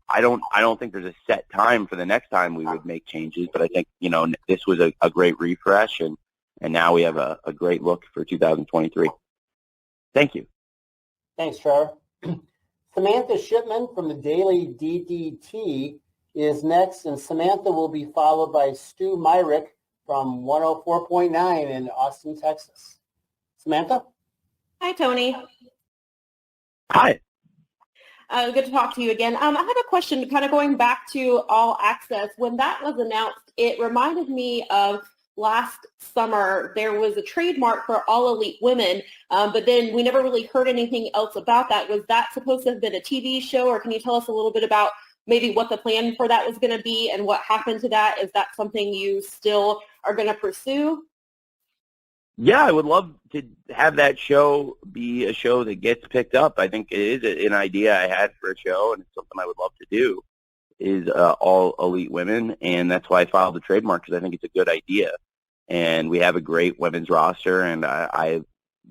I don't think there's a set time for the next time we would make changes, but I think this was a great refresh, and now we have a great look for 2023. Thank you. Thanks, Trevor. Samantha Shipman from the Daily DDT is next, and Samantha will be followed by Stu Myrick from 104.9 in Austin, Texas. Samantha? Hi, Tony. Hi. Good to talk to you again. I have a question kind of going back to All Access. When that was announced, it reminded me of last summer. There was a trademark for All Elite Women, but then we never really heard anything else about that. Was that supposed to have been a TV show, or can you tell us a little bit about maybe what the plan for that was going to be and what happened to that? Is that something you still are going to pursue? Yeah, I would love to have that show be a show that gets picked up. I think it is an idea I had for a show, and it's something I would love to do, is All Elite Women, and that's why I filed the trademark, because I think it's a good idea. And we have a great women's roster, and I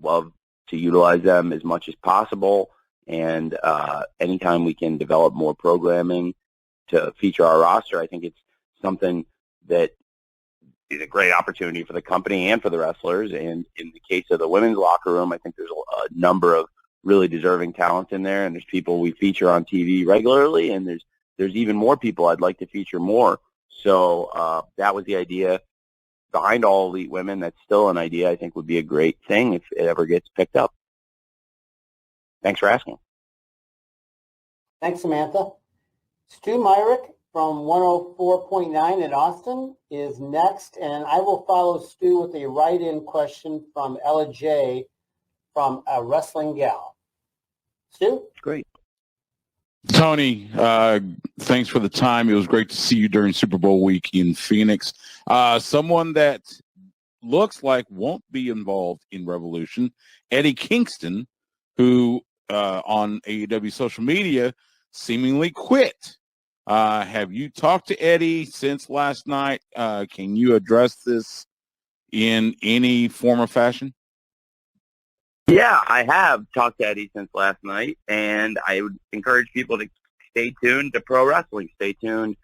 love to utilize them as much as possible. And anytime we can develop more programming to feature our roster, I think it's something that is a great opportunity for the company and for the wrestlers. And in the case of the women's locker room, I think there's a number of really deserving talents in there, and there's people we feature on TV regularly, and there's even more people I'd like to feature more. So that was the idea behind All Elite Women. That's still an idea I think would be a great thing if it ever gets picked up. Thanks for asking. Thanks, Samantha. Stu Myrick from 104.9 in Austin is next, and I will follow Stu with a write-in question from Ella J. from A Wrestling Gal. Stu? Great. Tony, thanks for the time. It was great to see you during Super Bowl week in Phoenix. Someone that looks like won't be involved in Revolution, Eddie Kingston, who on AEW social media seemingly quit. Have you talked to Eddie since last night? Can you address this in any form or fashion? Yeah, I have talked to Eddie since last night, and I would encourage people to stay tuned to pro wrestling. Stay tuned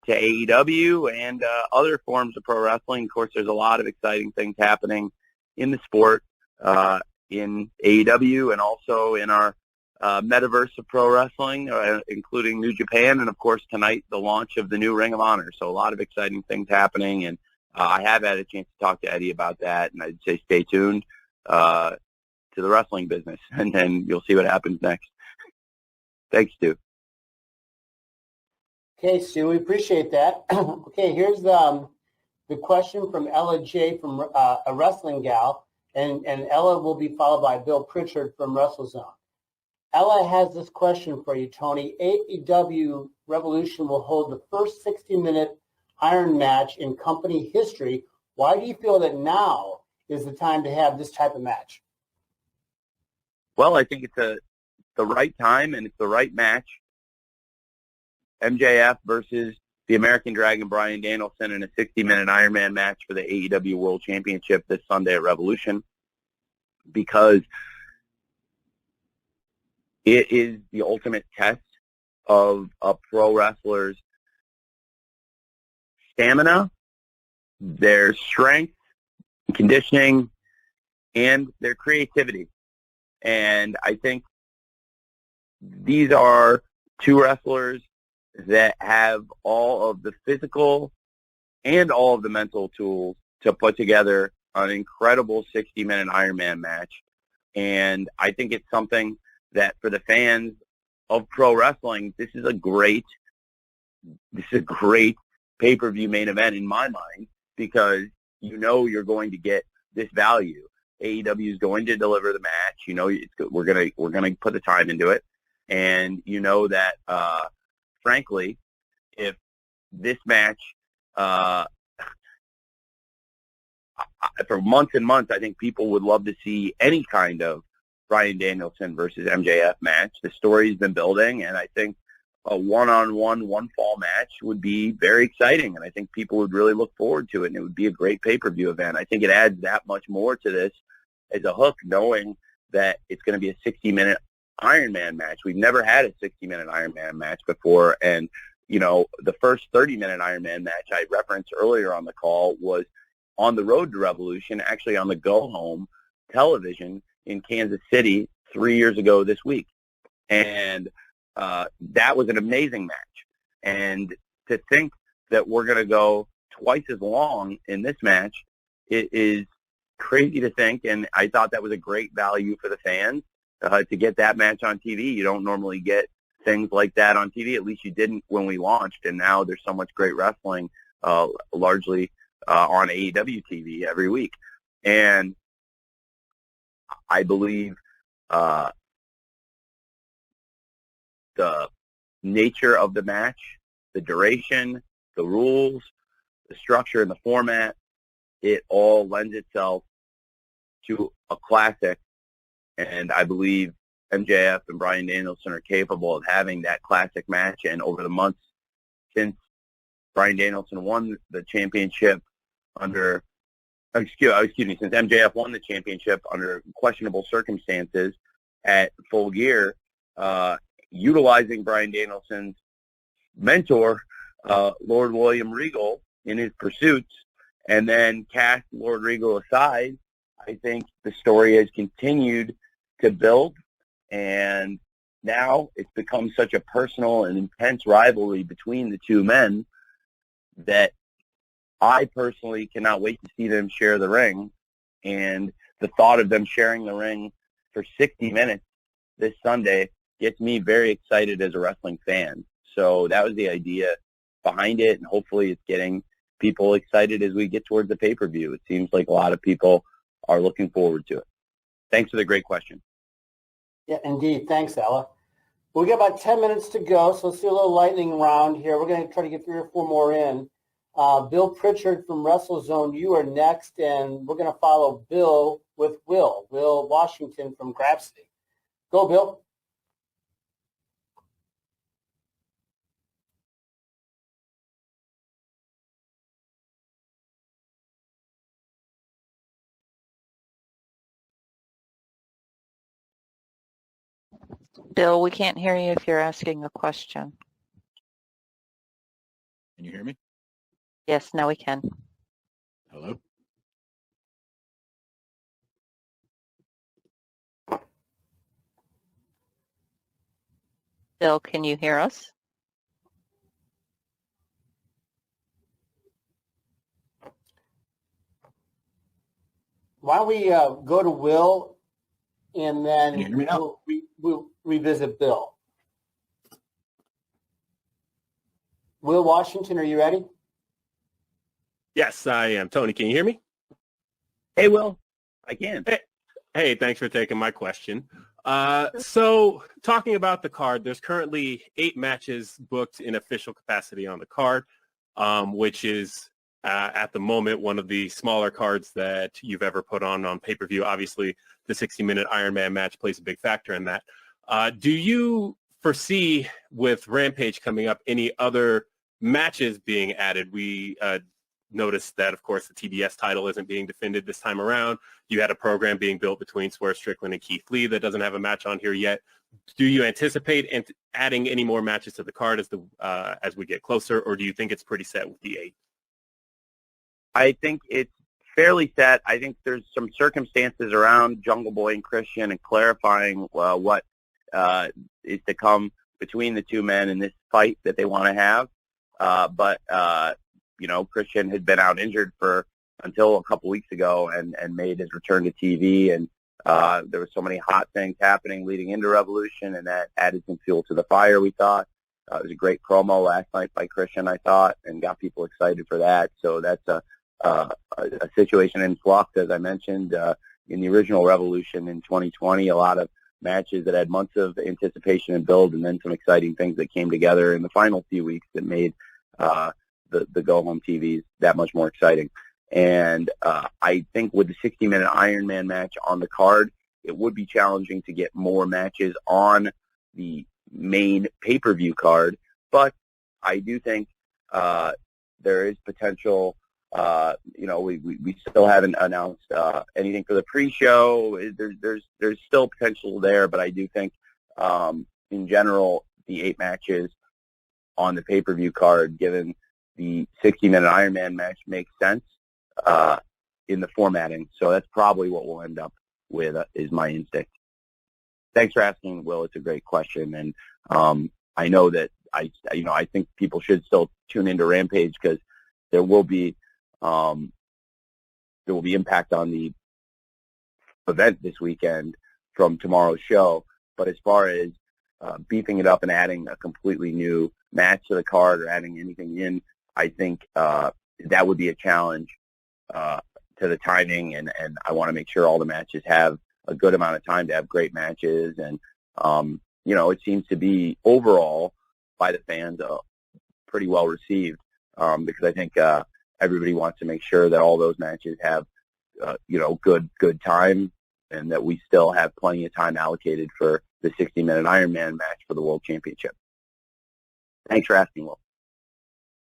to AEW and other forms of pro wrestling. Of course, there's a lot of exciting things happening in the sport, in AEW and also in our metaverse of pro wrestling, including New Japan, and of course tonight the launch of the new Ring of Honor. So a lot of exciting things happening, and I have had a chance to talk to Eddie about that, and I'd say stay tuned to the wrestling business, and then you'll see what happens next. Thanks, Stu. Okay, Stu, we appreciate that. Okay, here's the question from Ella J. from A Wrestling Gal, and Ella will be followed by Bill Pritchard from WrestleZone. Ella has this question for you, Tony. AEW Revolution will hold the first 60-minute Iron match in company history. Why do you feel that now is the time to have this type of match? Well, I think it's the right time and it's the right match. MJF versus the American Dragon Bryan Danielson in a 60-minute Iron Man match for the AEW World Championship this Sunday at Revolution, because it is the ultimate test of a pro wrestler's stamina, their strength, conditioning, and their creativity. And I think these are two wrestlers that have all of the physical and all of the mental tools to put together an incredible 60-minute Iron Man match. And I think it's something that for the fans of pro wrestling, this is a great pay-per-view main event in my mind, because you know you're going to get this value. AEW is going to deliver the match. You know we're gonna put the time into it, and you know that frankly, if this match for months and months, I think people would love to see any kind of Bryan Danielson versus MJF match. The story's been building, and I think a one-on-one, one-fall match would be very exciting, and I think people would really look forward to it, and it would be a great pay-per-view event. I think it adds that much more to this as a hook, knowing that it's going to be a 60-minute Iron Man match. We've never had a 60-minute Iron Man match before, and, you know, the first 30-minute Iron Man match I referenced earlier on the call was on the road to Revolution, actually on the go-home television in Kansas City 3 years ago this week. And that was an amazing match. And to think that we're going to go twice as long in this match, it is crazy to think. And I thought that was a great value for the fans to get that match on TV. You don't normally get things like that on TV. At least you didn't when we launched. And now there's so much great wrestling, largely on AEW TV every week. And I believe the nature of the match, the duration, the rules, the structure and the format, it all lends itself to a classic. And I believe MJF and Bryan Danielson are capable of having that classic match. And over the months since Bryan Danielson won the championship since MJF won the championship under questionable circumstances at Full Gear, utilizing Bryan Danielson's mentor, Lord William Regal, in his pursuits, and then cast Lord Regal aside, I think the story has continued to build, and now it's become such a personal and intense rivalry between the two men that I personally cannot wait to see them share the ring. And the thought of them sharing the ring for 60 minutes this Sunday gets me very excited as a wrestling fan. So that was the idea behind it, and hopefully it's getting people excited as we get towards the pay-per-view. It seems like a lot of people are looking forward to it. Thanks for the great question. Yeah, indeed. Thanks, Ella. We got about 10 minutes to go, so let's do a little lightning round here. We're going to try to get 3 or 4 more in. Bill Pritchard from WrestleZone, you are next, and we're going to follow Bill with Will Washington from Grapsity. Go, Bill. Bill, we can't hear you if you're asking a question. Can you hear me? Yes, now we can. Hello? Bill, can you hear us? Why don't we go to Will, and then Can you hear me now? we'll revisit Bill. Will Washington, are you ready? Yes, I am. Tony, can you hear me? Hey, Will. I can. Hey, thanks for taking my question. So talking about the card, there's currently 8 matches booked in official capacity on the card, which is at the moment one of the smaller cards that you've ever put on pay-per-view. Obviously, the 60-minute Iron Man match plays a big factor in that. Do you foresee, with Rampage coming up, any other matches being added? We noticed that, of course, the TBS title isn't being defended this time around. You had a program being built between Swerve Strickland and Keith Lee that doesn't have a match on here yet. Do you anticipate adding any more matches to the card as we get closer, or do you think it's pretty set with the 8? I think it's fairly set. I think there's some circumstances around Jungle Boy and Christian and clarifying what is to come between the two men in this fight that they want to have. But Christian had been out injured until a couple weeks ago and made his return to TV. And there were so many hot things happening leading into Revolution, and that added some fuel to the fire, we thought. It was a great promo last night by Christian, I thought, and got people excited for that. So that's a situation in flux, as I mentioned. In the original Revolution in 2020, a lot of matches that had months of anticipation and build, and then some exciting things that came together in the final few weeks that made the go-home TVs that much more exciting. And I think with the 60-minute Iron Man match on the card, it would be challenging to get more matches on the main pay-per-view card. But I do think there is potential. We still haven't announced anything for the pre-show. There's still potential there, but I do think in general the 8 matches on the pay-per-view card, given the 60-minute Iron Man match, makes sense in the formatting. So that's probably what we'll end up with, is my instinct. Thanks for asking, Will. It's a great question, and I know that I think people should still tune into Rampage because there will be impact on the event this weekend from tomorrow's show. But as far as beefing it up and adding a completely new match to the card or adding anything in, I think that would be a challenge to the timing, and I want to make sure all the matches have a good amount of time to have great matches. And, it seems to be overall by the fans pretty well received because I think everybody wants to make sure that all those matches have, good time and that we still have plenty of time allocated for the 60-minute Ironman match for the World Championship. Thanks for asking, Will.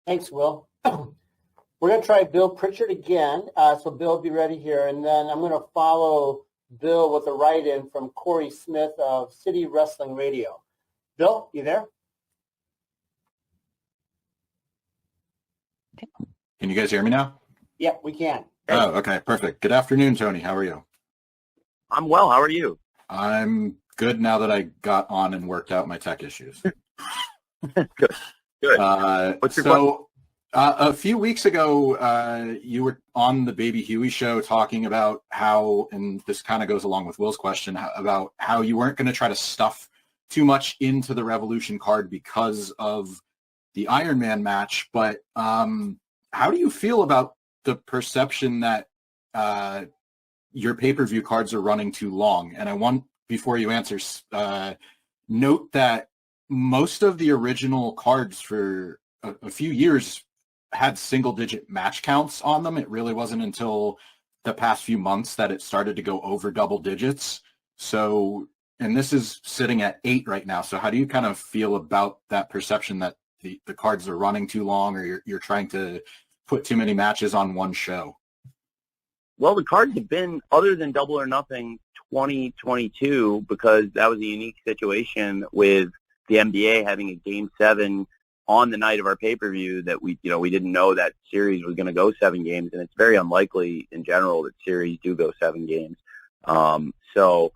Thanks, Will. We're going to try Bill Pritchard again. So Bill, be ready here. And then I'm going to follow Bill with a write-in from Corey Smith of City Wrestling Radio. Bill, you there? Can you guys hear me now? Yep, we can. Oh, okay, perfect. Good afternoon, Tony. How are you? I'm well. How are you? I'm good now that I got on and worked out my tech issues. Good. What's your question? A few weeks ago, you were on the Baby Huey show talking about how, and this kind of goes along with Will's question, about how you weren't going to try to stuff too much into the Revolution card because of the Iron Man match. But how do you feel about the perception that your pay-per-view cards are running too long? And I want, before you answer, note that most of the original cards for a few years had single-digit match counts on them. It really wasn't until the past few months that it started to go over double digits. So, and this is sitting at 8 right now. So how do you kind of feel about that perception that the cards are running too long, or you're trying to put too many matches on one show? Well, the cards have been, other than Double or Nothing 2022, because that was a unique situation with the NBA having a Game 7 on the night of our pay-per-view that we didn't know that series was going to go 7 games, and it's very unlikely in general that series do go 7 games. So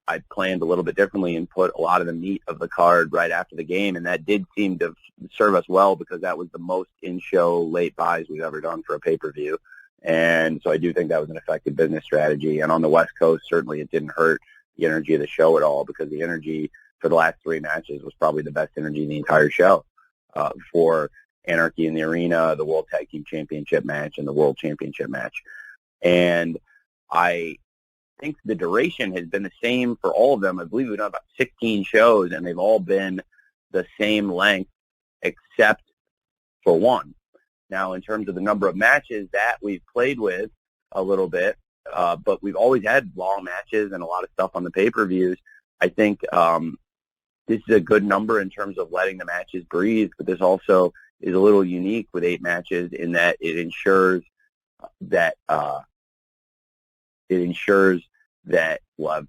I planned a little bit differently and put a lot of the meat of the card right after the game, and that did seem to serve us well because that was the most in-show late buys we've ever done for a pay-per-view. And so I do think that was an effective business strategy. And on the West Coast, certainly it didn't hurt the energy of the show at all, because the energy for the last 3 matches was probably the best energy in the entire show. For Anarchy in the Arena, the World Tag Team Championship match, and the World Championship match. And I think the duration has been the same for all of them. I believe we've done about 16 shows, and they've all been the same length except for one. Now, in terms of the number of matches that we've played with a little bit, but we've always had long matches and a lot of stuff on the pay-per-views. I think this is a good number in terms of letting the matches breathe, but this also is a little unique with 8 matches in that it ensures that we'll have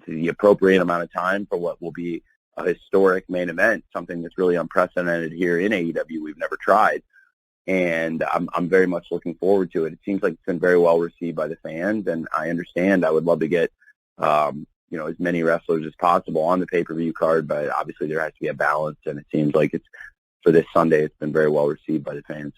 the appropriate amount of time for what will be a historic main event, something that's really unprecedented here in AEW. We've never tried, and I'm very much looking forward to it. It seems like it's been very well received by the fans, and I understand. I would love to get as many wrestlers as possible on the pay-per-view card, but obviously there has to be a balance, and it seems like for this Sunday, it's been very well received by the fans.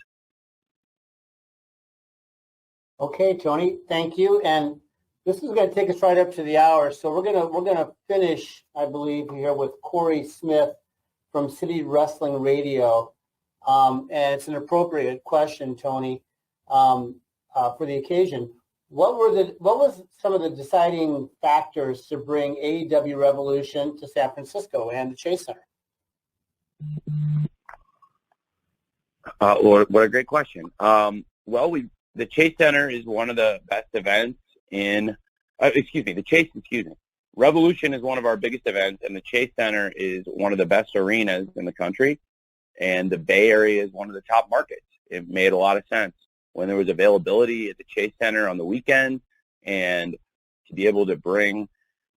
Okay, Tony, thank you. And this is going to take us right up to the hour, so we're gonna finish, I believe, here with Corey Smith from City Wrestling Radio, and it's an appropriate question, Tony, for the occasion. What was some of the deciding factors to bring AEW Revolution to San Francisco and the Chase Center? What a great question. The Chase Center is one of the best events Revolution is one of our biggest events, and the Chase Center is one of the best arenas in the country, and the Bay Area is one of the top markets. It made a lot of sense when there was availability at the Chase Center on the weekend, and to be able to bring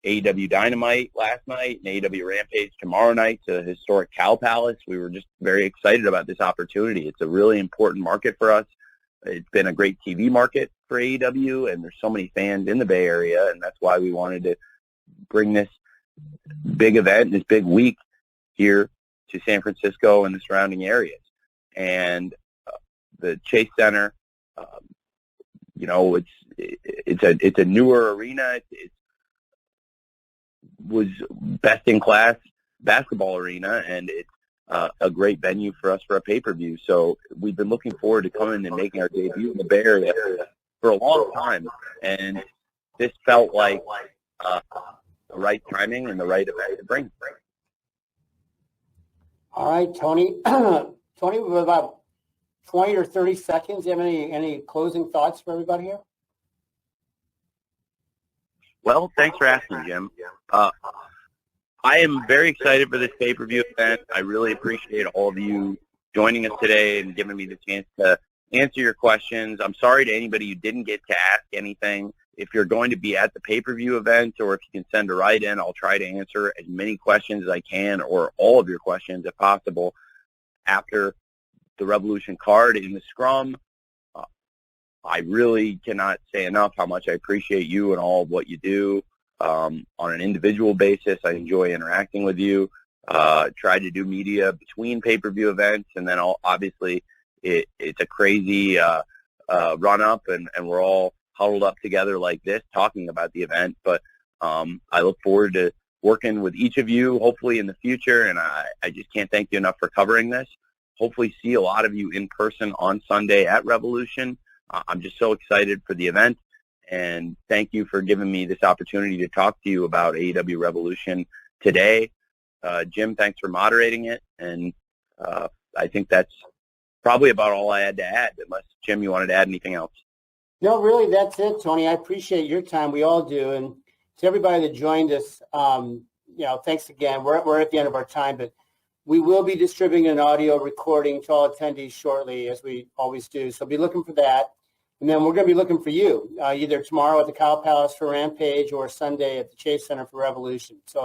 AEW Dynamite last night and AEW Rampage tomorrow night to the historic Cow Palace. We were just very excited about this opportunity. It's a really important market for us. It's been a great TV market for AEW, and there's so many fans in the Bay Area, and that's why we wanted to bring this big event, this big week here to San Francisco and the surrounding areas. And the Chase Center, it's a newer arena. It was best in class basketball arena, and it's a great venue for us for a pay-per-view. So we've been looking forward to coming and making our debut in the Bay Area for a long time, and this felt like the right timing and the right event to bring. All right, Tony. Tony, we have about 20 or 30 seconds. Do you have any closing thoughts for everybody here? Well, thanks for asking, Jim. I am very excited for this pay-per-view event. I really appreciate all of you joining us today and giving me the chance to answer your questions. I'm sorry to anybody who didn't get to ask anything. If you're going to be at the pay-per-view event, or if you can send a write-in, I'll try to answer as many questions as I can, or all of your questions if possible, after the Revolution card in the scrum. I really cannot say enough how much I appreciate you and all of what you do. On an individual basis, I enjoy interacting with you. Try to do media between pay-per-view events, and then obviously it's a crazy run-up, and we're all huddled up together like this talking about the event. But I look forward to working with each of you, hopefully in the future, and I just can't thank you enough for covering this. Hopefully see a lot of you in person on Sunday at Revolution. I'm just so excited for the event, and thank you for giving me this opportunity to talk to you about AEW Revolution today. Jim, thanks for moderating it, and I think that's probably about all I had to add, unless, Jim, you wanted to add anything else. No, really, that's it, Tony. I appreciate your time. We all do. And to everybody that joined us, thanks again. We're at the end of our time, but we will be distributing an audio recording to all attendees shortly, as we always do. So be looking for that. And then we're going to be looking for you, either tomorrow at the Cow Palace for Rampage or Sunday at the Chase Center for Revolution. So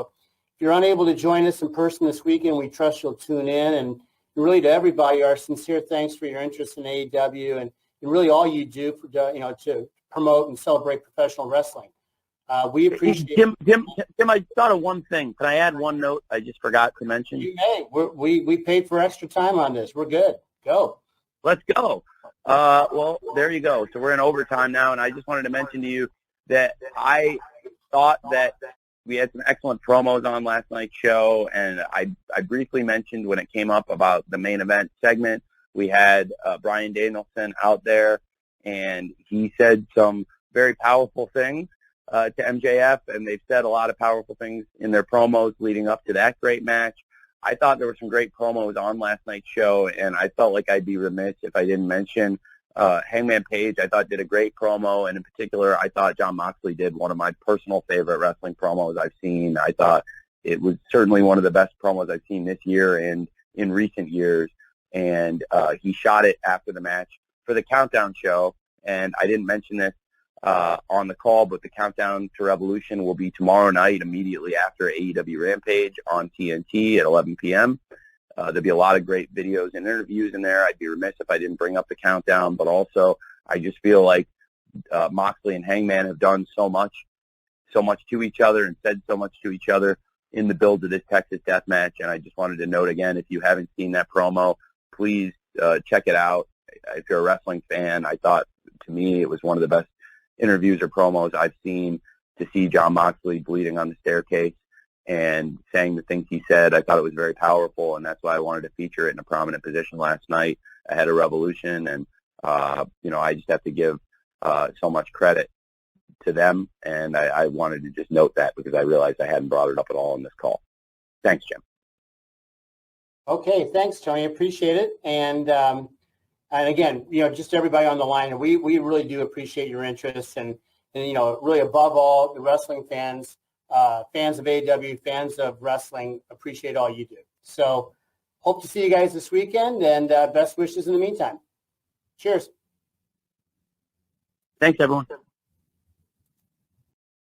if you're unable to join us in person this weekend, we trust you'll tune in. And really, to everybody, our sincere thanks for your interest in AEW and really all you do for, to promote and celebrate professional wrestling. We appreciate Jim, I thought of one thing. Can I add one note I just forgot to mention? You may. We paid for extra time on this. We're good. Go. Let's go. Well, there you go. So we're in overtime now, and I just wanted to mention to you that I thought that we had some excellent promos on last night's show, and I briefly mentioned when it came up about the main event segment. We had Bryan Danielson out there, and he said some very powerful things to MJF, and they've said a lot of powerful things in their promos leading up to that great match. I thought there were some great promos on last night's show, and I felt like I'd be remiss if I didn't mention Hangman Page. I thought did a great promo, and in particular, I thought Jon Moxley did one of my personal favorite wrestling promos I've seen. I thought it was certainly one of the best promos I've seen this year and in recent years, and he shot it after the match for the Countdown show, and I didn't mention this on the call, but the Countdown to Revolution will be tomorrow night immediately after AEW Rampage on TNT at 11 p.m. There'll be a lot of great videos and interviews in there. I'd be remiss if I didn't bring up the Countdown, but also I just feel like Moxley and Hangman have done so much to each other and said so much to each other in the build to this Texas Death Match, and I just wanted to note again, if you haven't seen that promo, please check it out. If you're a wrestling fan, I thought, to me, it was one of the best interviews or promos I've seen. To see Jon Moxley bleeding on the staircase and saying the things he said, I thought it was very powerful, and that's why I wanted to feature it in a prominent position last night ahead of Revolution. And I just have to give so much credit to them, and I wanted to just note that because I realized I hadn't brought it up at all in this call. Thanks, Jim. Okay, thanks, Tony. Appreciate it. And again, just everybody on the line, we really do appreciate your interest, and really above all, the wrestling fans, fans of AEW, fans of wrestling, appreciate all you do. So hope to see you guys this weekend, and best wishes in the meantime. Cheers. Thanks, everyone.